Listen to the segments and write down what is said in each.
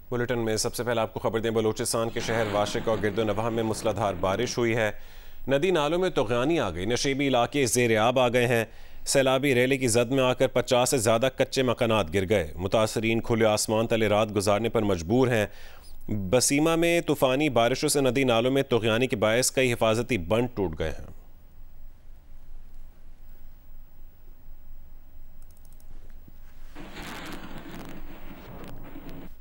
Bulletin में सबसे पहले आपको खबर दें, बलूचिस्तान के शहर वाशिक और गिरदोनवाह में मूसलाधार बारिश हुई है। नदी नालों में तुग़यानी आ गई, नशीबी इलाके ज़ेर-ए-आब आ गए हैं। सैलाबी रैली की जद में आकर 50 से ज़्यादा कच्चे मकानात गिर गए। मुतासरीन खुले आसमान तले रात गुजारने पर मजबूर हैं। बसीमा में तूफ़ानी बारिशों से नदी नालों में तुग़यानी के बायस कई हिफाजती बंद टूट गए हैं।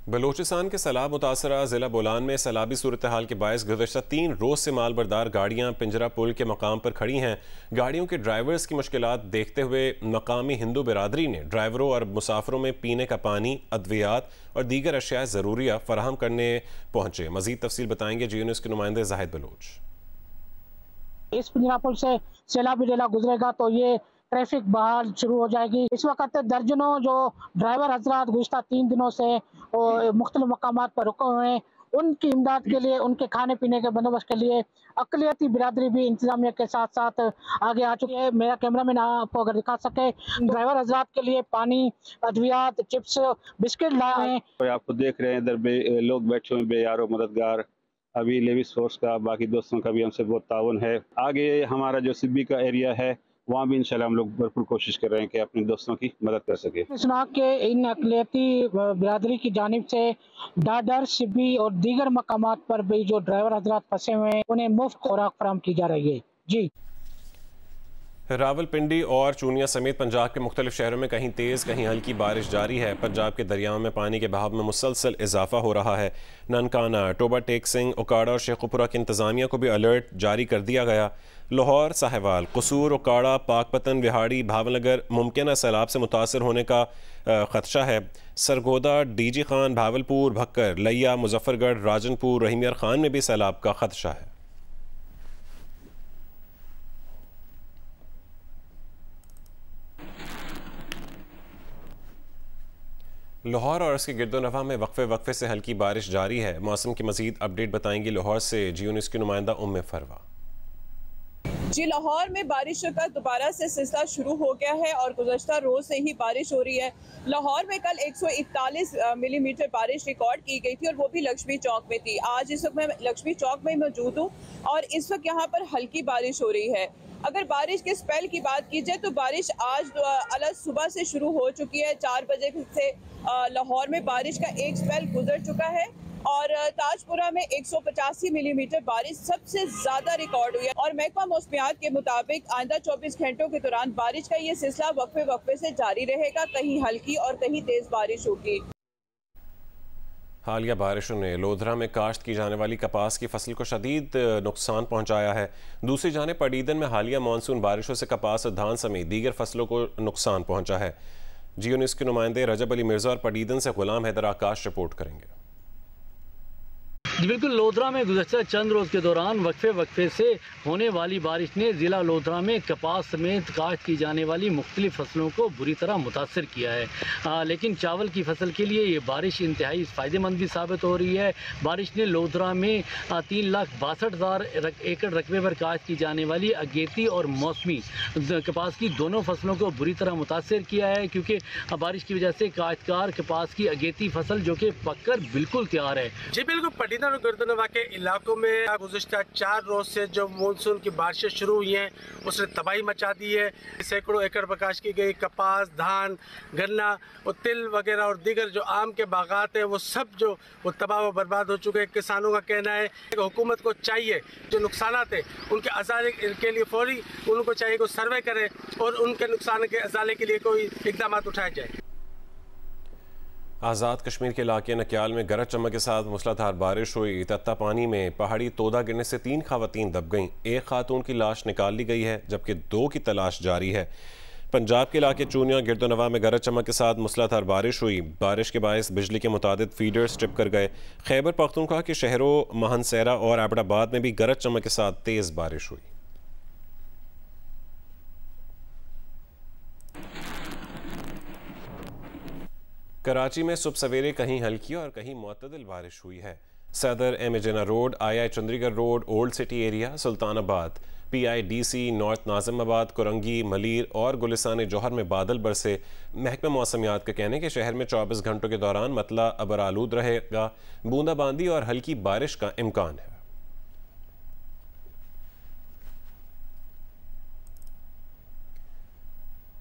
बलूचिस्तान के सैलाब मुतासरा ज़िला बोलान में सैलाबी सूरत हाल के बायस गुज़श्ता 3 रोज़ से मालबरदार गाड़ियाँ पिंजरा पुल के मकाम पर खड़ी हैं। गाड़ियों के ड्राइवर्स की मुश्किलात देखते हुए मकामी हिंदू बिरादरी ने ड्राइवरों और मुसाफरों में पीने का पानी, अद्वियात और दीगर अशिया ज़रूरिया फराहम करने पहुँचे। मज़ीद तफसील बताएंगे जी न्यूज़ के नुमाइंदे जाहिद बलोच। इस पिंजरा पुल से सैलाबी रेला गुजरेगा तो ये ट्रैफिक बहाल शुरू हो जाएगी। इस वक्त दर्जनों जो ड्राइवर हजरात गुज़श्ता 3 दिनों से मुख्तलिफ मकामात पर रुके हुए हैं, उनकी इमदाद के लिए, उनके खाने पीने के बंदोबस्त के लिए अक़लियती बिरादरी भी इंतजामिया के साथ साथ आगे आ चुकी है। मेरा कैमरामैन आपको अगर दिखा सके, ड्राइवर हजरात के लिए पानी, अद्वियात, चिप्स, बिस्किट लाए हैं। तो आपको देख रहे हैं इधर लोग बैठे हुए बेयारो मददगार। अभी लेविस फोर्स का बाकी दोस्तों का भी हमसे बहुत ताउन है। आगे हमारा जो सिब्बी का एरिया है वहाँ भी इंशाल्लाह हम लोग भरपूर कोशिश कर रहे हैं कि अपने दोस्तों की मदद कर सके। इसनाक के इन अक़लियती बिरादरी की जानिब से डाडर, सिब्बी और दीगर मकामात पर भी जो ड्राइवर हजरात फंसे हुए हैं उन्हें मुफ्त खुराक फराहम की जा रही है। जी, रावलपिंडी और चूनिया समेत पंजाब के मुख्तलिफ शहरों में कहीं तेज़ कहीं हल्की बारिश जारी है। पंजाब के दरियाओं में पानी के बहाव में मुसलसल इजाफा हो रहा है। ननकाना, टोबा टेक सिंह, उकाड़ा और शेखुपुरा की इंतज़ामिया को भी अलर्ट जारी कर दिया गया। लाहौर, साहिवाल, कसूर, उकाड़ा, पाकपतन, बिहाड़ी, भावनगर मुमकिन सैलाब से मुतासर होने का खदशा है। सरगोदा, डीजी खान, भावलपुर, भक्कर, लिया, मुजफ्फरगढ़, राजनपुर, रहीमियर खान में भी सैलाब का खदशा है। लाहौर और इसके गिरदोनवाह में वक्फे से हल्की बारिश जारी है। मौसम की मजीद अपडेट बताएंगी लाहौर से जियो न्यूज़ की नुमाइंदा उम्मे फरवा। जी, लाहौर में बारिश का दोबारा से सिलसिला शुरू हो गया है और गुज़श्ता रोज से ही बारिश हो रही है। लाहौर में कल 141 मिलीमीटर बारिश रिकॉर्ड की गई थी और वो भी लक्ष्मी चौक में थी। आज इस वक्त मैं लक्ष्मी चौक में मौजूद हूँ और इस वक्त यहाँ पर हल्की बारिश हो रही है। अगर बारिश के स्पेल की बात की जाए तो बारिश आज अलग सुबह से शुरू हो चुकी है। 4 बजे से लाहौर में बारिश का एक स्पेल गुजर चुका है और ताजपुरा में 185 मिलीमीटर बारिश सबसे ज्यादा रिकॉर्ड हुई है और महकमा मौसमियात के मुताबिक आइंदा 24 घंटों के दौरान बारिश का ये सिलसिला वक्फे से जारी रहेगा। कहीं हल्की और कहीं तेज बारिश होगी। हालिया बारिशों ने लोधरा में काश्त की जाने वाली कपास की फसल को शदीद नुकसान पहुंचाया है। दूसरी जानिब पडीदन में हालिया मानसून बारिशों से कपास और धान समेत दीगर फसलों को नुकसान पहुंचा है। जियो न्यूज़ के नुमाइंदे रजब अली मिर्जा और पडीदन से गुलाम हैदर आकाश रिपोर्ट करेंगे। जी बिल्कुल, लोधरा में गुज़श्ता चंद रोज़ के दौरान वक्फे से होने वाली बारिश ने ज़िला लोधरा में कपास समेत काश्त की जाने वाली मुख्तलिफ फसलों को बुरी तरह मुतासर किया है। लेकिन चावल की फसल के लिए ये बारिश इंतहाई फ़ायदेमंद भी साबित हो रही है। बारिश ने लोधरा में 3,62,000 एकड़ रकबे पर काश्त की जाने वाली अगेती और मौसमी कपास की दोनों फसलों को बुरी तरह मुतासर किया है, क्योंकि बारिश की वजह से काश्तकार कपास की अगेती फसल जो कि पककर बिल्कुल तैयार है। जी बिल्कुल, पडीदन और गिरदोनवाह के इलाकों में गुज़श्ता 4 रोज से जो मानसून की बारिशें शुरू हुई हैं उसने तबाही मचा दी है। सैकड़ों एकड़ पर काश्त की गई कपास, धान, गन्ना और तिल वगैरह और दीगर जो आम के बागात हैं वो सब जो वो तबाह व बर्बाद हो चुके हैं। किसानों का कहना है कि हुकूमत को चाहिए जो नुकसानात हैं उनके अजाले के लिए फौरी उनको चाहिए कि सर्वे करें और उनके नुकसान के अजाले के लिए कोई इकदाम उठाए जाए। आज़ाद कश्मीर के इलाके नक्याल में गरज चमक के साथ मूसलाधार बारिश हुई। तत्ता पानी में पहाड़ी तोदा गिरने से 3 खवातीन दब गईं। एक खातून की लाश निकाल ली गई है जबकि 2 की तलाश जारी है। पंजाब के इलाके चूनिया गिरदोनवाह में गरज चमक के साथ मूसलाधार बारिश हुई। बारिश के बायस बिजली के मुतादिद फीडर्स ट्रिप कर गए। खैबर पख्तूनख्वा के शहरों महनसैरा और एबटाबाद में भी गरज चमक के साथ तेज़ बारिश हुई। कराची में सुबह सवेरे कहीं हल्की और कहीं मुअत्तदिल बारिश हुई है। Saddar M A Jinnah road, I Chundrigar road, old city area, Sultanabad, PIDC, north Nazimabad, Korangi, Malir और गुलिस्तान जौहर में बादल बरसे। महकमा मौसमियात का कहना है कि शहर में 24 घंटों के दौरान मतला अबर आलूद रहेगा, बूंदाबांदी और हल्की बारिश का इम्कान है।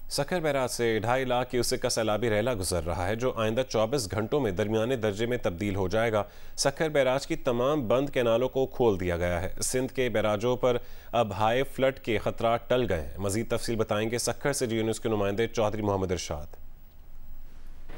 सक्खर बैराज से 2.5 लाख क्यूसेक का सैलाबी रैला गुजर रहा है, जो आइंदा 24 घंटों में दरमियाने दर्जे में तब्दील हो जाएगा। सक्खर बैराज की तमाम बंद कैनालों को खोल दिया गया है। सिंध के बैराजों पर अब हाई फ्लड के खतरात टल गए हैं। मजीद तफसील बताएंगे सक्खर से जी न्यूज़ के नुमाइंदे चौधरी मोहम्मद इरशाद।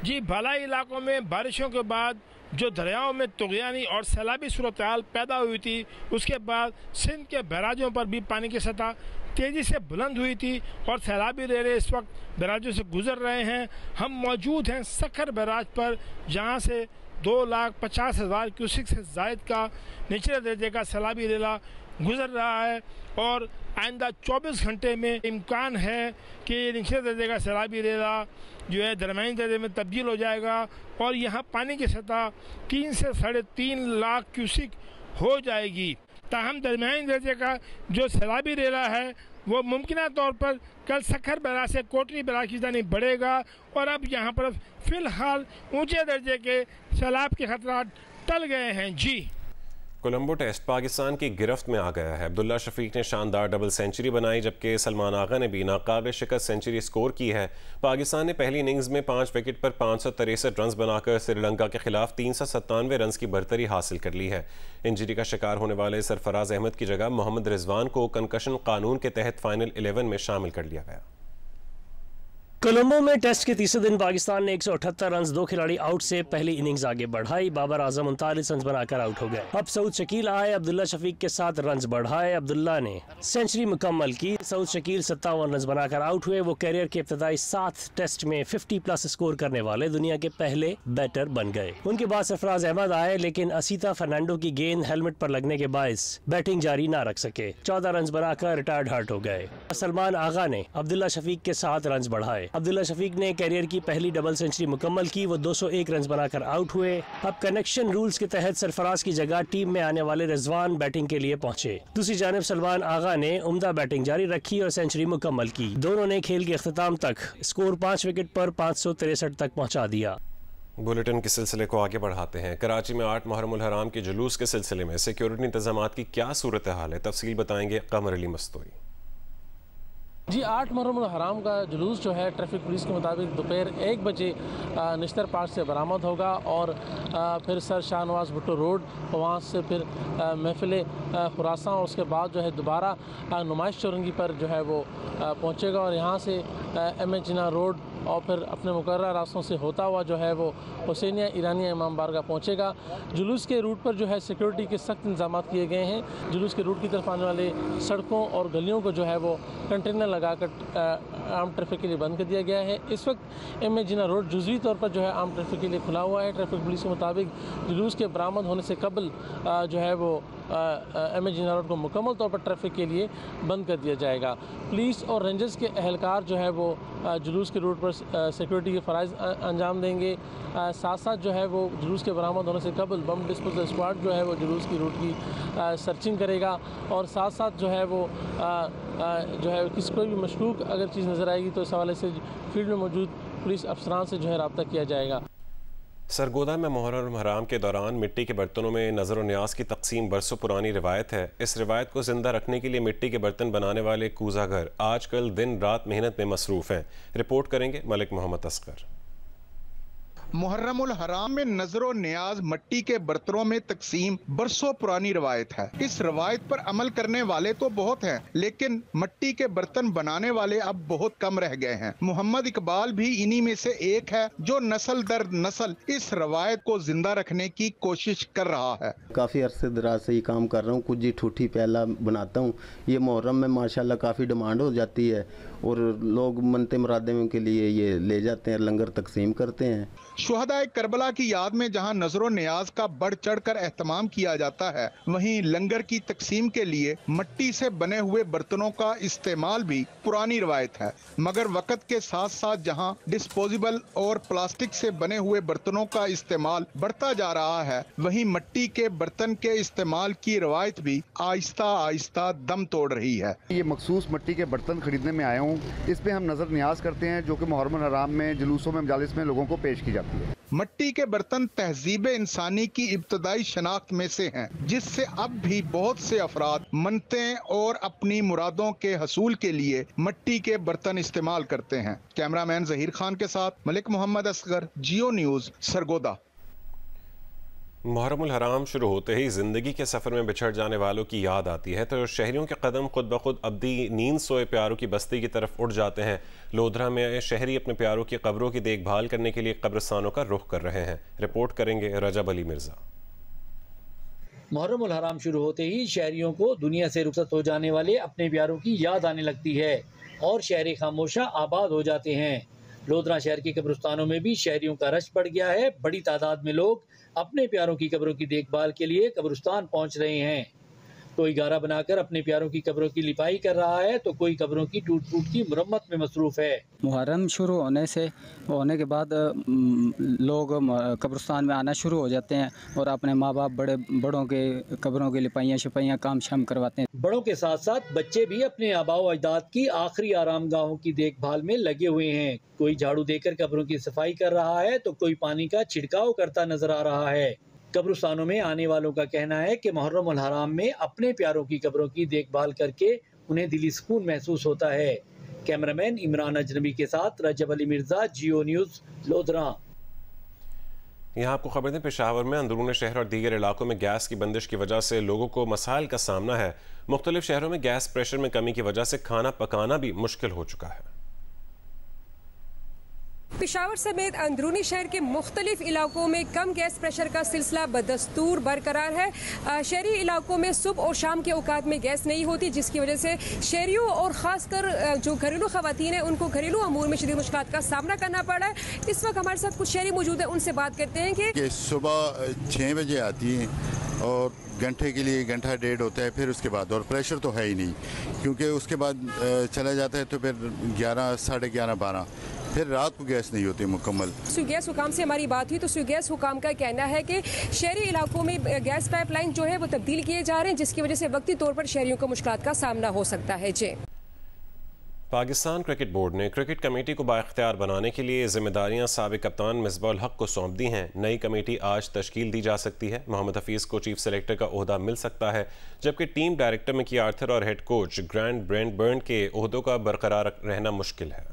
जी, भलाई इलाकों में बारिशों के बाद जो दरियाओं में तुग़यानी और सैलाबी सूरत हाल पैदा हुई थी, उसके बाद सिंध के बैराजों पर भी पानी की सतह तेज़ी से बुलंद हुई थी और सैलाबी रेले इस वक्त बैराजों से गुजर रहे हैं। हम मौजूद हैं सक्खर बैराज पर, जहां से 2,50,000 क्यूसेक से ज़ायद का निचले दर्जे का सैलाबी रेला गुजर रहा है और आइंदा 24 घंटे में इम्कान है कि निचले दर्जे का सैलाबी रेला जो है दरमियानी दर्जे में तब्दील हो जाएगा और यहाँ पानी की सतह 3 से 3.5 लाख क्यूसेक हो जाएगी। ताहम दरमियानी दर्जे का जो सैलाबी रेला है वो मुमकिन तौर पर कल सक्खर बैराज से कोटरी बैराज की जानिब बढ़ेगा और अब यहाँ पर फ़िलहाल ऊंचे दर्जे के सैलाब के खतरा टल गए हैं। जी, कोलंबो टेस्ट पाकिस्तान की गिरफ्त में आ गया है। अब्दुल्ला शफीक ने शानदार डबल सेंचुरी बनाई, जबकि सलमान आगा ने भी नाकाबिल शिकस्त सेंचुरी स्कोर की है। पाकिस्तान ने पहली इनिंग्स में 5 विकेट पर 563 रन बनाकर श्रीलंका के खिलाफ 397 रन की बढ़तरी हासिल कर ली है। इंजरी का शिकार होने वाले सरफराज अहमद की जगह मोहम्मद रिजवान को कंकशन कानून के तहत फाइनल 11 में शामिल कर लिया गया। कोलंबो में टेस्ट के तीसरे दिन पाकिस्तान ने 178 रन 2 खिलाड़ी आउट से पहली इनिंग्स आगे बढ़ाई। बाबर आजम 39 रन बनाकर आउट हो गए। अब सऊद शकील आए, अब्दुल्ला शफीक के साथ रन बढ़ाए। अब्दुल्ला ने सेंचुरी मुकम्मल की। सऊद शकील 57 रन बनाकर आउट हुए। वो कैरियर के इब्तदाई 7 टेस्ट में 50+ स्कोर करने वाले दुनिया के पहले बैटर बन गए। उनके बाद सरफराज अहमद आए, लेकिन असीता फर्नांडो की गेंद हेलमेट पर लगने के बायस बैटिंग जारी न रख सके। 14 रन बनाकर रिटायर्ड हर्ट हो गए। सलमान आगा ने अब्दुल्ला शफीक के साथ रन बढ़ाए। अब्दुल्ला शफीक ने कैरियर की पहली डबल सेंचुरी मुकम्मल की। वो 201 रन बनाकर आउट हुए। अब कनेक्शन रूल्स के तहत सरफराज की जगह टीम में आने वाले रिजवान बैटिंग के लिए पहुंचे। दूसरी जानिब सलमान आगा ने उम्दा बैटिंग जारी रखी और सेंचुरी मुकम्मल की। दोनों ने खेल के अख्ताम तक स्कोर 5 विकेट पर 563 तक पहुँचा दिया। बुलेटिन के सिलसिले को आगे बढ़ाते हैं। कराची में 8 मुहर्रमुल हराम के जुलूस के सिलसिले में सिक्योरिटी इंतजाम की क्या सूरत हाल है, तफसील बताएंगे कमर अली मस्तूरी। जी, 8 मुहर्रम हराम का जुलूस जो है ट्रैफिक पुलिस के मुताबिक दोपहर 1 बजे निश्तर पार्क से बरामद होगा और फिर सर शाहनवाज भुट्टो रोड, वहाँ से फिर महफिल खुरासान और उसके बाद जो है दोबारा नुमाइश चौरंगी पर जो है वो पहुँचेगा और यहाँ से MA जिना रोड और फिर अपने मुकर्रर रास्तों से होता हुआ जो है वो हुसैनिया ईरानिया इमाम बारगाह पहुँचेगा। जुलूस के रूट पर जो है सिक्योरिटी के सख्त इंतजाम किए गए हैं। जुलूस के रूट की तरफ आने वाले सड़कों और गलियों को जो है वो कंटेनर लगाकर आम ट्रैफिक के लिए बंद कर दिया गया है। इस वक्त MA जिना रोड जुज़वी तौर पर जो है आम ट्रैफिक के लिए खुला हुआ है। ट्रैफिक पुलिस के मुताबिक जुलूस के बरामद होने से कबल जो है वो MA जिना रोड को मुकम्मल तौर पर ट्रैफिक के लिए बंद कर दिया जाएगा। पुलिस और रेंजर्स के अहलकार जो है वो जुलूस के रूट पर सिक्योरिटी के फ़राइज़ अंजाम देंगे। साथ साथ जो है वो जुलूस के बरामद होने से कबल बम डिस्पोजल स्क्वाड जो है वो जुलूस की रूट की सर्चिंग करेगा और साथ साथ जो है वो जो है किसी कोई भी मशकूक अगर चीज़ नज़र आएगी तो इस हवाले से फील्ड में मौजूद पुलिस अफसरान से जो है रब्ता किया जाएगा। सरगोदा में मुहर्रम हराम के दौरान मिट्टी के बर्तनों में नज़र व न्याज की तकसीम बरसों पुरानी रिवायत है। इस रिवायत को ज़िंदा रखने के लिए मिट्टी के बर्तन बनाने वाले कूजा घर आजकल दिन रात मेहनत में मसरूफ़ हैं। रिपोर्ट करेंगे मलिक मोहम्मद असगर। मुहर्रमुल हराम में नजरो न्याज मिट्टी के बर्तनों में तकसीम बरसों पुरानी रवायत है। इस रवायत पर अमल करने वाले तो बहुत हैं, लेकिन मिट्टी के बर्तन बनाने वाले अब बहुत कम रह गए हैं। मोहम्मद इकबाल भी इन्हीं में से एक है जो नस्ल दर नस्ल इस रवायत को जिंदा रखने की कोशिश कर रहा है। काफ़ी अरसे दराज से ये काम कर रहा हूँ। कुछ जी ठूठी प्याला बनाता हूँ। ये मुहर्रम में माशाल्लाह काफ़ी डिमांड हो जाती है और लोग मनते मुरादे के लिए ये ले जाते हैं, लंगर तकसीम करते हैं। शुहदाए करबला की याद में जहां नजरो नियाज का बढ़ चढ़कर एहतमाम किया जाता है, वहीं लंगर की तकसीम के लिए मिट्टी से बने हुए बर्तनों का इस्तेमाल भी पुरानी रवायत है। मगर वक्त के साथ साथ जहां डिस्पोजेबल और प्लास्टिक से बने हुए बर्तनों का इस्तेमाल बढ़ता जा रहा है, वहीं मिट्टी के बर्तन के इस्तेमाल की रवायत भी आहिस्ता आहिस्ता दम तोड़ रही है। ये मखसूस मिट्टी के बर्तन खरीदने में आया हूँ। इस पे हम नजर नियाज करते हैं जो कि मुहर्रम हराम में, जुलूसों में, मजालिस में लोगों को पेश की जाती है। मिट्टी के बर्तन तहजीब इंसानी की इब्तदाई शनाख्त में से हैं, जिससे अब भी बहुत से अफराद मनते और अपनी मुरादों के हसूल के लिए मिट्टी के बर्तन इस्तेमाल करते हैं। कैमरामैन जहीर खान के साथ मलिक मोहम्मद असगर, जियो न्यूज़, सरगोदा। मुहर्रमुल हराम शुरू होते ही ज़िंदगी के सफ़र में बिछड़ जाने वालों की याद आती है तो शहरियों के कदम खुद ब खुद अब्दी नींद सोए प्यारों की बस्ती की तरफ उड़ जाते हैं। लोधरा में शहरी अपने प्यारों की कब्रों की देखभाल करने के लिए कब्रिस्तानों का रुख कर रहे हैं। रिपोर्ट करेंगे रजब अली मिर्ज़ा। मुहर्रमुल हराम शुरू होते ही शहरियों को दुनिया से रुखसत हो जाने वाले अपने प्यारों की याद आने लगती है और शहरी खामोशा आबाद हो जाते हैं। लोधरा शहर के कब्रिस्तानों में भी शहरियों का रश बढ़ गया है। बड़ी तादाद में लोग अपने प्यारों की कब्रों की देखभाल के लिए कब्रिस्तान पहुंच रहे हैं। कोई गारा बनाकर अपने प्यारों की कब्रों की लिपाई कर रहा है तो कोई कब्रों की टूट फूट की मुरम्मत में मसरूफ़ है। मुहर्रम शुरू होने के बाद लोग कब्रिस्तान में आना शुरू हो जाते हैं और अपने माँ बाप बड़ों के कब्रों की लिपाइयाँ शिपाइयाँ काम शाम करवाते हैं। बड़ों के साथ साथ बच्चे भी अपने आबाओ अजदाद की आखिरी आरामगाहों की देखभाल में लगे हुए हैं। कोई झाड़ू देकर कब्रों की सफाई कर रहा है तो कोई पानी का छिड़काव करता नजर आ रहा है। कब्रिस्तानों में आने वालों का कहना है कि मुहर्रमुल हराम में अपने प्यारों की कब्रों की देखभाल करके उन्हें दिली सुकून महसूस होता है। कैमरामैन इमरान अजनबी के साथ रजब अली मिर्जा, जियो न्यूज़, लोधरा। यहाँ आपको खबर दें, पेशावर में अंदरून शहर और दीगर इलाकों में गैस की बंदिश की वजह से लोगों को मसाइल का सामना है। मुख्तलिफ शहरों में गैस प्रेशर में कमी की वजह से खाना पकाना भी मुश्किल हो चुका है। पेशावर समेत अंदरूनी शहर के मुख्तलिफ इलाकों में कम गैस प्रेशर का सिलसिला बदस्तूर बरकरार है। शहरी इलाकों में सुबह और शाम के औकात में गैस नहीं होती, जिसकी वजह से शहरियों और ख़ासकर जो घरेलू ख़वातीन हैं उनको घरेलू अमूर में शदीद मुश्किलात का सामना करना पड़ रहा है। इस वक्त हमारे साथ कुछ शहरी मौजूद हैं, उनसे बात करते हैं कि सुबह 6 बजे आती हैं और घंटे के लिए घंटा डेढ़ होता है, फिर उसके बाद और प्रेशर तो है ही नहीं, क्योंकि उसके बाद चला जाता है तो फिर 11, साढ़े 11, 12, फिर रात को गैस नहीं होती मुकम्मल। गैस हुकाम से हमारी बात हुई तो गैस हुकाम का कहना है कि शहरी इलाकों में गैस पाइपलाइन जो है वो तब्दील किए जा रहे हैं, जिसकी वजह से वक्ती तौर पर शहरियों को मुश्किलात का सामना हो सकता है। जी, पाकिस्तान क्रिकेट बोर्ड ने क्रिकेट कमेटी को बाइख्तियार बनाने के लिए जिम्मेदारियां साबिक कप्तान मिसबाहुल हक को सौंप दी हैं। नई कमेटी आज तश्कील दी जा सकती है। मोहम्मद हफीज़ को चीफ सेलेक्टर का ओहदा मिल सकता है, जबकि टीम डायरेक्टर में की आर्थर और हेड कोच ग्रैंड ब्रेंटबर्न के ओहदों का बरकरार रहना मुश्किल है।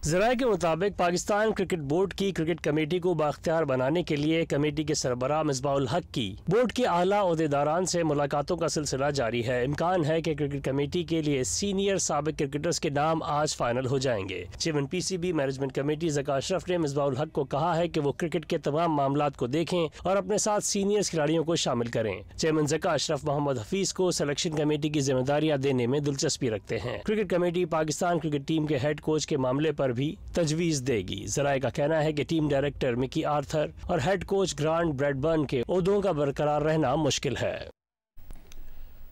ज़राए के मुताबिक पाकिस्तान क्रिकेट बोर्ड की क्रिकेट कमेटी को बाख्तियार बनाने के लिए कमेटी के सरबराह मिसबाहुल हक की बोर्ड के आला ओहदेदारान से मुलाकातों का सिलसिला जारी है। इम्कान है कि क्रिकेट कमेटी के लिए सीनियर साबिक क्रिकेटर्स के नाम आज फाइनल हो जाएंगे। Chairman PCB management committee Zaka Ashraf ने मिसबाहुल हक को कहा है कि वो क्रिकेट के तमाम मामलात को देखें और अपने साथ सीनियर खिलाड़ियों को शामिल करें। चेयरमैन ज़का अशरफ मोहम्मद हफीज़ को सिलेक्शन कमेटी की जिम्मेदारियां देने में दिलचस्पी रखते हैं। Cricket committee Pakistan cricket team के हेड कोच के मामले पर भी तजवीज देगी। ज़राए का कहना है कि टीम डायरेक्टर मिकी आर्थर और हेड कोच ग्रांड ब्रेडबर्न के ओहदों का बरकरार रहना मुश्किल है।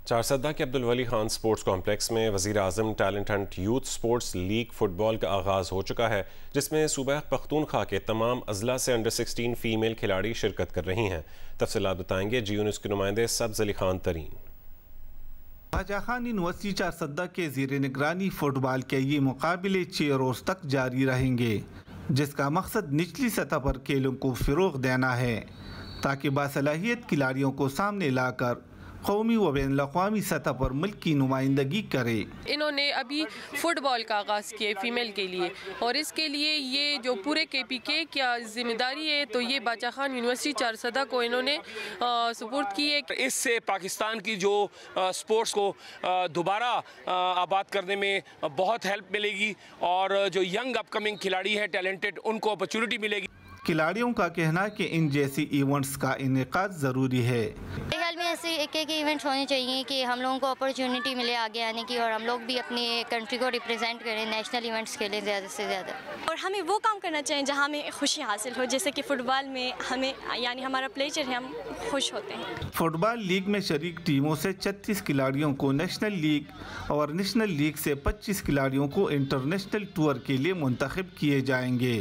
चारसद्दा के अब्दुल वली खान स्पोर्ट्स कॉम्प्लेक्स में वज़ीर आज़म talent hunt youth sports league football का आगाज़ हो चुका है, जिसमें सूबा पख्तूनख्वा के तमाम अजला से अंडर 16 फीमेल खिलाड़ी शिरकत कर रही हैं। तफसीलात बताएंगे जियो न्यूज़ के नुमाइंदे सब्ज़ अली खान तरीन। शाहजहाँ खान यूनिवर्सिटी चारसद्दा के ज़ेर निगरानी फुटबॉल के ये मुकाबले 6 रोज़ तक जारी रहेंगे, जिसका मकसद निचली सतह पर खेलों को फ़रोग़ देना है ताकि बासलाहियत खिलाड़ियों को सामने लाकर कौमी व बैनुल-अक़वामी सतह पर मुल्क की नुमाइंदगी करे। इन्होंने अभी फुटबॉल का आगाज़ किया फीमेल के लिए, और इसके लिए ये जो पूरे KPK क्या जिम्मेदारी है तो ये बादशाह खान यूनिवर्सिटी चारसद्दा को इन्होंने सपोर्ट की है। इससे पाकिस्तान की जो स्पोर्ट्स को दोबारा आबाद करने में बहुत हेल्प मिलेगी और जो यंग अपकमिंग खिलाड़ी हैं टैलेंटेड, उनको अपॉर्चुनिटी मिलेगी। खिलाड़ियों का कहना है कि इन जैसी इवेंट्स का इनेकाद ज़रूरी है। ऐसे एक एक इवेंट्स होने चाहिए कि हम लोगों को अपॉर्चुनिटी मिले आगे आने की और हम लोग भी अपनी कंट्री को रिप्रेजेंट करें नेशनल इवेंट्स के लिए ज़्यादा से ज़्यादा। और हमें वो काम करना चाहिए जहाँ हमें खुशी हासिल हो, जैसे कि फ़ुटबॉल में हमें यानी हमारा प्लेजर है, हम खुश होते हैं। फुटबॉल लीग में शरीक टीमों से 36 खिलाड़ियों को नेशनल लीग और नेशनल लीग से 25 खिलाड़ियों को इंटरनेशनल टूर के लिए मुंतखब किए जाएंगे।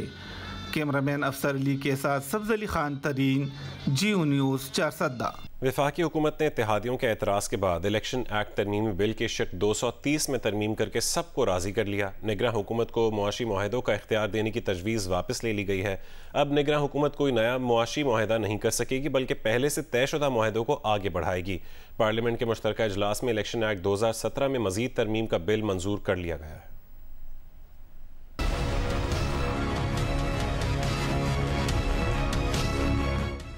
कैमरामैन अफसर अली के साथ सब्ज़ अली खान तरीन, GU न्यूज़, चारसद्दा। वफाकी हुकूमत ने इत्तेहादियों के एतराज़ के बाद इलेक्शन एक्ट तरमीमी बिल के शिक 230 में तरमीम करके सबको राज़ी कर लिया। निगरान हुकूमत को मुआशी मुआहदों का इख्तियार देने की तजवीज़ वापस ले ली गई है। अब निगरान हुकूमत कोई नया मुआशी मुआहदा नहीं कर सकेगी बल्कि पहले से तयशुदा मुआहदों को आगे बढ़ाएगी। पार्लियामेंट के मुश्तरका इजलास में इलेक्शन एक्ट 2017 में मज़ीद तरमीम का बिल मंजूर कर लिया गया है।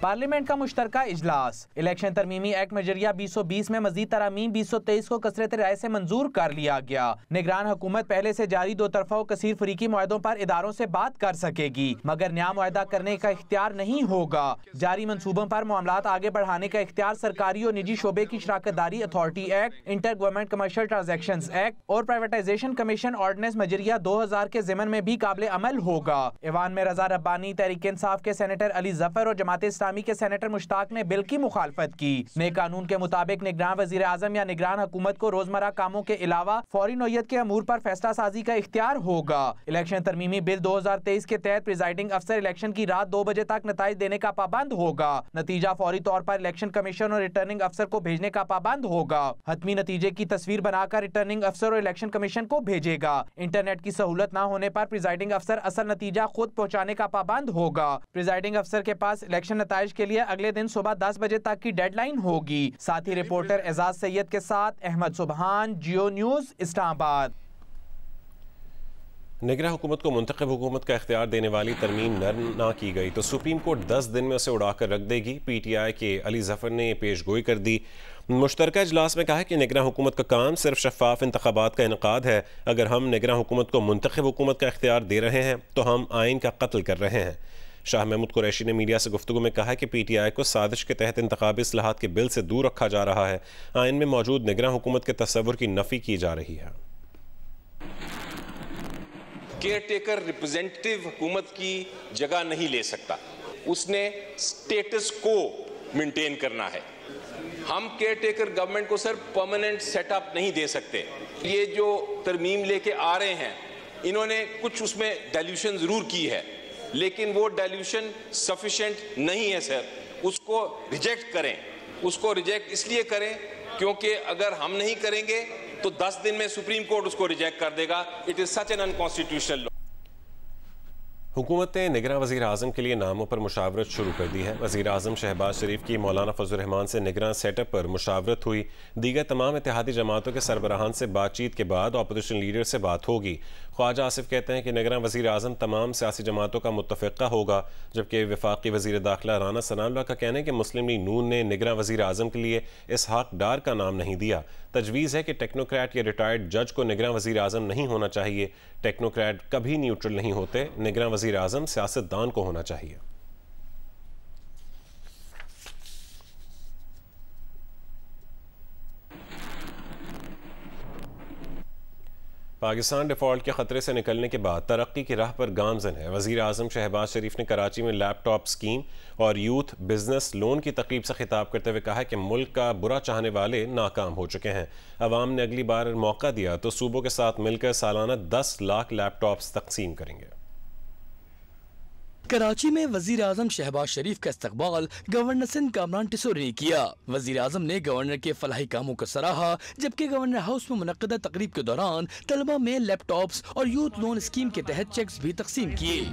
पार्लियामेंट का मुश्तरका इजलास इलेक्शन तरमीमी एक्ट मजरिया 2020 में मजीद तरामीम 2023 को कसरत राय से मंजूर कर लिया गया। निगरान हुकूमत पहले से जारी दो तरफा और कसीर फरीकी मुआहदों पर इदारों से बात कर सकेगी मगर नया मुआहदा करने का इख्तियार नहीं होगा। जारी मंसूबों पर मामलात आगे बढ़ाने का इख्तियार सरकारी और निजी शोबे की शराकतदारी authority act, inter government commercial transactions act और प्राइवेटाइजेशन कमीशन ऑर्डिनेंस मजरिया 2000 के ज़िमन में भी काबिल अमल होगा। ईवान में रजा रब्बानी, तहरीक इंसाफ के सेनेटर अली जफर और जमात इस्लामी के सेनेटर मुश्ताक ने बिल की मुखालफत की। नए कानून के मुताबिक निगरान वजीर आजम या निगरान हुकूमत को रोजमर्रा कामों के अलावा फौरी नोयत के अमूर पर फैसला साजी का इख्तियार होगा। इलेक्शन तरमीमी बिल 2023 के तहत प्रिजाइडिंग अफसर इलेक्शन की रात 2 बजे तक नताइज देने का पाबंद होगा। नतीजा फौरी तौर पर इलेक्शन कमीशन और रिटर्निंग अफसर को भेजने का पाबंद होगा। हतमी नतीजे की तस्वीर बनाकर रिटर्निंग अफसर और इलेक्शन कमीशन को भेजेगा। इंटरनेट की सहूलत न होने पर प्रिजाइडिंग अफसर असल नतीजा खुद पहुँचाने का पाबंद होगा। प्रिजाइडिंग अफसर के पास इलेक्शन नताइज के लिए अगले दिन सुबह 10 बजे तक की डेडलाइन होगी। साथ ही रिपोर्टर एजाज सैयद के साथ अहमद सुबहान, GO न्यूज़, इस्लामाबाद। निगरान हुकूमत को मुंतखब हुकूमत का इख्तियार देने वाली तरमीम न की गई तो सुप्रीम कोर्ट 10 दिन में उसे उड़ाकर रख देगी। PTI के अली जफर ने पेश गोई कर दी। मुश्तरका इजलास में कहा है कि निगरान हुकूमत का काम सिर्फ शफाफ इंतखाबात का इनकाद है। अगर हम निगरान हुकूमत को मुंतखब हुकूमत का इख्तियार दे रहे हैं तो हम आइन का कत्ल कर रहे हैं। शाह महमूद कुरैशी ने मीडिया से गुफ्तगू में कहा कि PTI को साजिश के तहत इंतखाबी इस्लाहात के बिल से दूर रखा जा रहा है। आइन में मौजूद निगरान हुकूमत के तस्वुर की नफी की जा रही है। केयर टेकर रिप्रेजेंटेटिव हुकूमत की जगह नहीं ले सकता, उसने स्टेटस को मेंटेन करना है। हम केयर टेकर गवर्नमेंट को सर परमानेंट सेटअप नहीं दे सकते। ये जो तरमीम लेके आ रहे हैं इन्होंने कुछ उसमें डाइल्यूशन जरूर की है लेकिन वो डाइल्यूशन सफिशिएंट नहीं है सर। उसको रिजेक्ट करें, उसको रिजेक्ट इसलिए करें क्योंकि अगर हम नहीं करेंगे तो 10 दिन में सुप्रीम कोर्ट उसको रिजेक्ट कर देगा। It is such an unconstitutional law. हुकूमत ने निगरान वज़ीर आज़म के लिए नामों पर मुशावरत शुरू कर दी है। वज़ीर आज़म शहबाज शरीफ की मौलाना फजल रहमान से निगरान सेटअप पर मुशावरत हुई। दीगर तमाम इत्तेहादी जमातों के सरबराहान से बातचीत के बाद अपोजिशन लीडर से बात होगी। ख्वाजा आसिफ कहते हैं कि निगरान वज़ीर आज़म तमाम सियासी जमातों का मुत्तफ़िक़ा होगा, जबकि वफाकी वज़ीर दाखिला राना सनाउल्लाह का कहना है कि मुस्लिम लीग नून ने निगरान वज़ीर आज़म के लिए इसहाक डार का नाम नहीं दिया। तजवीज़ है कि टेक्नोक्रेट या रिटायर्ड जज को निगरान वज़ीर आज़म नहीं होना चाहिए। टेक्नोक्रेट कभी न्यूट्रल नहीं होते। निगरान वज़ीर आज़म सियासतदान को होना चाहिए। पाकिस्तान डिफ़ॉल्ट के ख़तरे से निकलने के बाद तरक्की की राह पर गामज़न है। वज़ीर आज़म शहबाज शरीफ ने कराची में लैपटॉप स्कीम और यूथ बिजनेस लोन की तकरीब से खिताब करते हुए कहा कि मुल्क का बुरा चाहने वाले नाकाम हो चुके हैं। अवाम ने अगली बार मौका दिया तो सूबों के साथ मिलकर सालाना 10 लाख लैपटॉप्स तकसीम करेंगे। कराची में वजीर आजम शहबाज शरीफ का इस्तकबाल गवर्नर सिंध कामरान टिसोरी ने किया। वजीर आजम ने गवर्नर के फलाही कामों को सराहा, जबकि गवर्नर हाउस में मुनक्कदा तकरीब के दौरान तलबा में लैपटॉप्स और यूथ लोन स्कीम के तहत चेक्स भी तकसीम किए।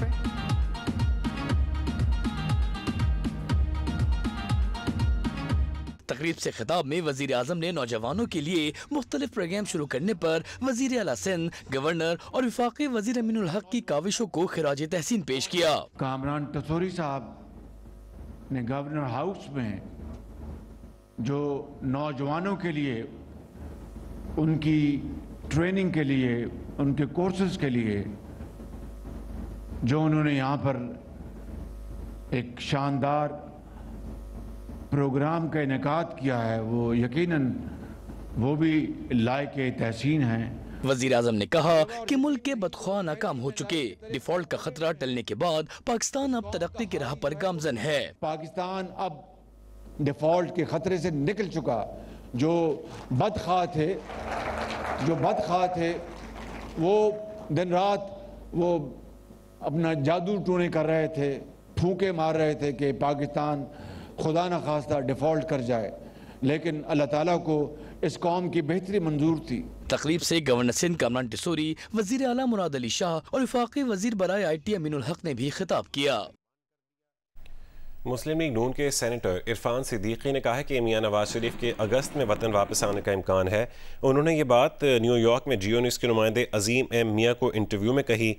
तकरीब से खिताब में वजीर आजम ने नौजवानों के लिए मुख्तलिफ प्रोग्राम शुरू करने पर वजीर आला सिंध, गवर्नर और वफाकी वजीर अमीनुल हक की काविशों को खिराज तहसीन पेश किया। कामरान टिसोरी साहब ने गवर्नर हाउस में जो नौजवानों के लिए, उनकी ट्रेनिंग के लिए, उनके कोर्सेज के लिए जो उन्होंने यहाँ पर एक शानदार प्रोग्राम का इनेकाद किया है वो यकीनन वो भी लायक तहसीन हैं। वजीर आजम ने कहा कि मुल्क के बदख्वाह नाकाम हो चुके, डिफॉल्ट का खतरा टलने के बाद पाकिस्तान अब तरक्की की राह पर गामजन है। पाकिस्तान अब डिफॉल्ट के खतरे से निकल चुका। जो बदख्वाह थे वो दिन रात वो अपना जादू टूने कर रहे थे, फूंके मार रहे थे कि पाकिस्तान खुदा न खास्ता डिफॉल्ट कर जाए, लेकिन अल्लाह ताला को इस कौम की बेहतरी मंजूर थी। तकरीब से गवर्नर सिंध कामरान टिसोरी, वजीर आला मुराद अली शाह और वफाकी वजीर बराए IT अमीनुल हक ने भी खिताब किया। मुस्लिम लीग नून के सेनेटर इरफान सिद्दीकी ने कहा है कि मियां नवाज शरीफ के अगस्त में वतन वापस आने का इम्कान है। उन्होंने ये बात न्यूयॉर्क में जियो न्यूज़ के नुमाइंदे अजीम एम मियां को इंटरव्यू में कही।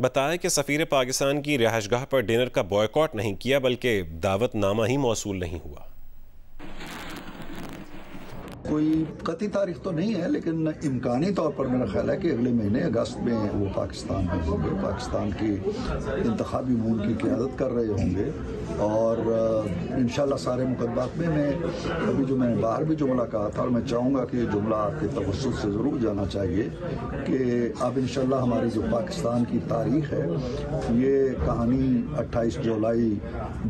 बताया कि सफ़ीर पाकिस्तान की रिहाइशगाह पर डिनर का बॉयकॉट नहीं किया, बल्कि दावतनामा ही मौसूल नहीं हुआ। कोई कतई तारीख तो नहीं है, लेकिन इम्कानी तौर पर मेरा ख्याल है कि अगले महीने अगस्त में वो पाकिस्तान में होंगे, पाकिस्तान की इंतखाबी अमूर की क़यादत कर रहे होंगे और इंशाल्लाह सारे मुकदमात में मैं अभी जो मैंने बाहर भी जुमला कहा था और मैं चाहूँगा कि ये जुमला आपके तवज्जुह से ज़रूर जाना चाहिए कि अब इंशाल्लाह हमारी जो पाकिस्तान की तारीख है ये कहानी 28 जुलाई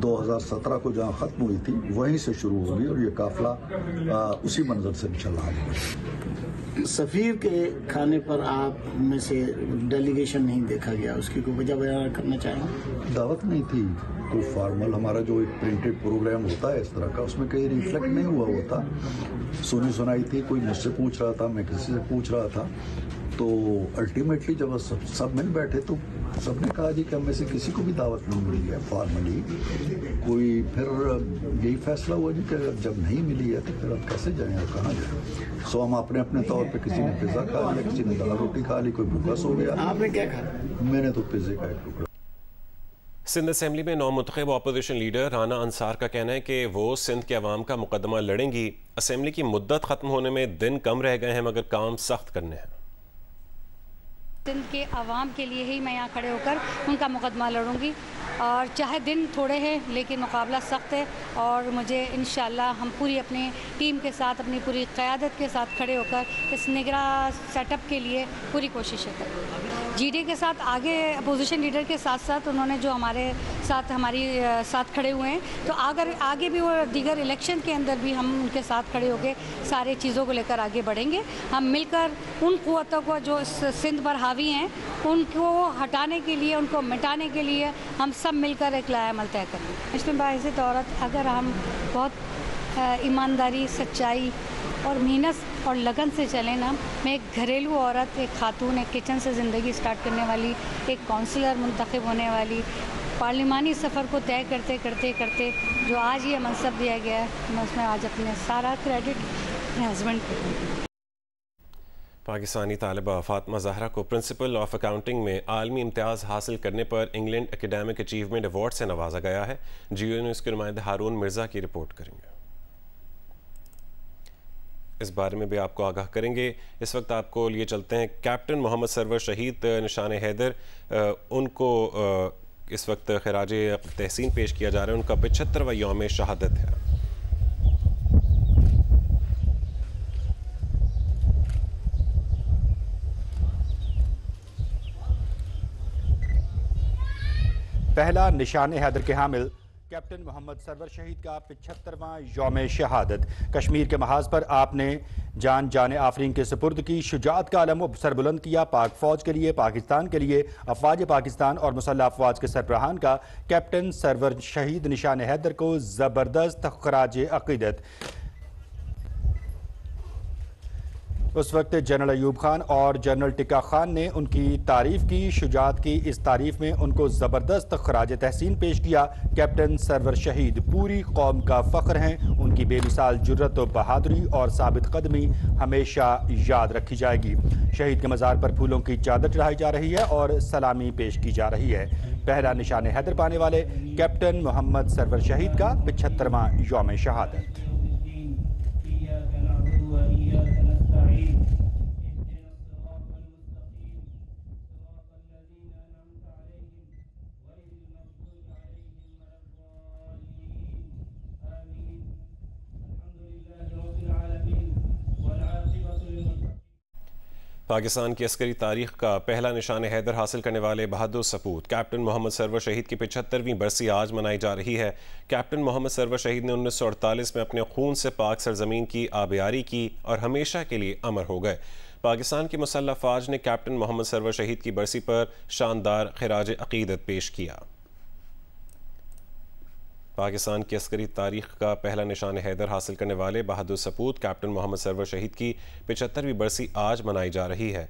2017 को जहाँ ख़त्म हुई थी वहीं से शुरू होगी और ये काफ़िला उसी मंज़र से इंशाल्लाह आगे बढ़ेगा। सफ़ीर के खाने पर आप में से डेलीगेशन नहीं देखा गया, उसकी कोई वजह बयान करना चाहेंगे? दावत नहीं थी, कोई फॉर्मल हमारा जो एक प्रिंटेड प्रोग्राम होता है इस तरह का, उसमें कहीं रिफ्लेक्ट नहीं हुआ होता। सुनी सुनाई थी, कोई मुझसे पूछ रहा था, मैं किसी से पूछ रहा था, तो अल्टीमेटली जब सब मिल बैठे तो सबने कहा जी कि हम में से किसी को भी दावत नहीं मिली है फॉर्मली कोई। फिर यही फैसला हुआ जी कि जब नहीं मिली है तो फिर अब कैसे जाएं और कहाँ जाएं। सो हम अपने अपने तौर पे किसी ने पिज़्ज़ा खा लिया, किसी ने दाल रोटी खा ली, कोई भूखा सो गया। आपने क्या खाया? मैंने तो पिज़्ज़े का एक टुकड़ा। सिंध असेंबली में नौमुंतखब अपोजिशन लीडर राना अंसार का कहना है कि वो सिंध के अवाम का मुकदमा लड़ेंगी। असेंबली की मुद्दत ख़त्म होने में दिन कम रह गए हैं, मगर काम सख्त करने हैं। सिंध के आवाम के लिए ही मैं यहाँ खड़े होकर उनका मुकदमा लड़ूंगी और चाहे दिन थोड़े हैं लेकिन मुकाबला सख्त है और मुझे इंशाल्लाह हम पूरी अपनी टीम के साथ, अपनी पूरी क़यादत के साथ खड़े होकर इस निगरां सेटअप के लिए पूरी कोशिशें करेंगे। GD के साथ आगे अपोजिशन लीडर के साथ साथ उन्होंने जो हमारे साथ साथ खड़े हुए हैं, तो अगर आगे भी वो दीगर इलेक्शन के अंदर भी हम उनके साथ खड़े होकर सारे चीज़ों को लेकर आगे बढ़ेंगे। हम मिलकर उन क़ुव्वतों को जो सिंध पर हावी हैं उनको हटाने के लिए, उनको मिटाने के लिए हम सब मिलकर एक लाएमल तय करेंगे। मुस्लिम बाइज़त औरत अगर हम बहुत ईमानदारी, सच्चाई और मेहनत और लगन से चलें ना, मैं एक घरेलू औरत, एक खातून, एक किचन से ज़िंदगी स्टार्ट करने वाली, एक काउंसलर मुंतखब होने वाली, पार्लिमानी सफ़र को तय करते करते करते जो आज ये मनसब दिया गया है, मैं उसमें आज अपने सारा क्रेडिट अपने हस्बैंड को। पाकिस्तानी तालिबा फातिमा ज़हरा को प्रिंसिपल ऑफ अकाउंटिंग में आलमी इम्तियाज़ हासिल करने पर इंग्लैंड एकेडमिक अचीवमेंट अवार्ड से नवाजा गया है। जियो न्यूज़ के नुमाइंदे हारून मिर्ज़ा की रिपोर्ट करेंगे। इस बारे में भी आपको आगाह करेंगे। इस वक्त आपको लिए चलते हैं कैप्टन मोहम्मद सरवर शहीद निशान हैदर, उनको इस वक्त खिराज तहसीन पेश किया जा रहा है। उनका 75वां यौम शहादत है। पहला निशान हैदर के हामिल कैप्टन मोहम्मद सरवर शहीद का 75वां यौम शहादत। कश्मीर के महाज पर आपने जान आफरीन के सुपुर्द की, शुजात का अलम सरबुलंद किया। पाक फौज के लिए, पाकिस्तान के लिए, अफवाज पाकिस्तान और मुसल्लह अफवाज के सरबराहान का कैप्टन सरवर शहीद निशान हैदर को ज़बरदस्त खराज अक़ीदत। उस वक्त जनरल अयूब खान और जनरल टिक्का खान ने उनकी तारीफ की। शुजात की इस तारीफ में उनको ज़बरदस्त खराज तहसीन पेश किया। कैप्टन सरवर शहीद पूरी कौम का फ़ख्र हैं। उनकी बेमिसाल जुर्रत व बहादुरी और साबित कदमी हमेशा याद रखी जाएगी। शहीद के मज़ार पर फूलों की चादर चढ़ाई जा रही है और सलामी पेश की जा रही है। पहला निशान हैदर पाने वाले कैप्टन मोहम्मद सरवर शहीद का 75वां यौम शहादत। पाकिस्तान की अस्करी तारीख का पहला निशान हैदर हासिल करने वाले बहादुर सपूत कैप्टन मोहम्मद सरवर शहीद की 75वीं बरसी आज मनाई जा रही है। कैप्टन मोहम्मद सरवर शहीद ने 1948 में अपने खून से पाक सरजमीन की आबियारी की और हमेशा के लिए अमर हो गए। पाकिस्तान की मुसल्लह फ़ौज ने कैप्टन मोहम्मद सरवर शहीद की बरसी पर शानदार खिराज अकीदत पेश किया। पाकिस्तान की अस्करी तारीख का पहला निशान हैदर हासिल करने वाले बहादुर सपूत कैप्टन मोहम्मद सरवर शहीद की 75वीं बरसी आज मनाई जा रही है।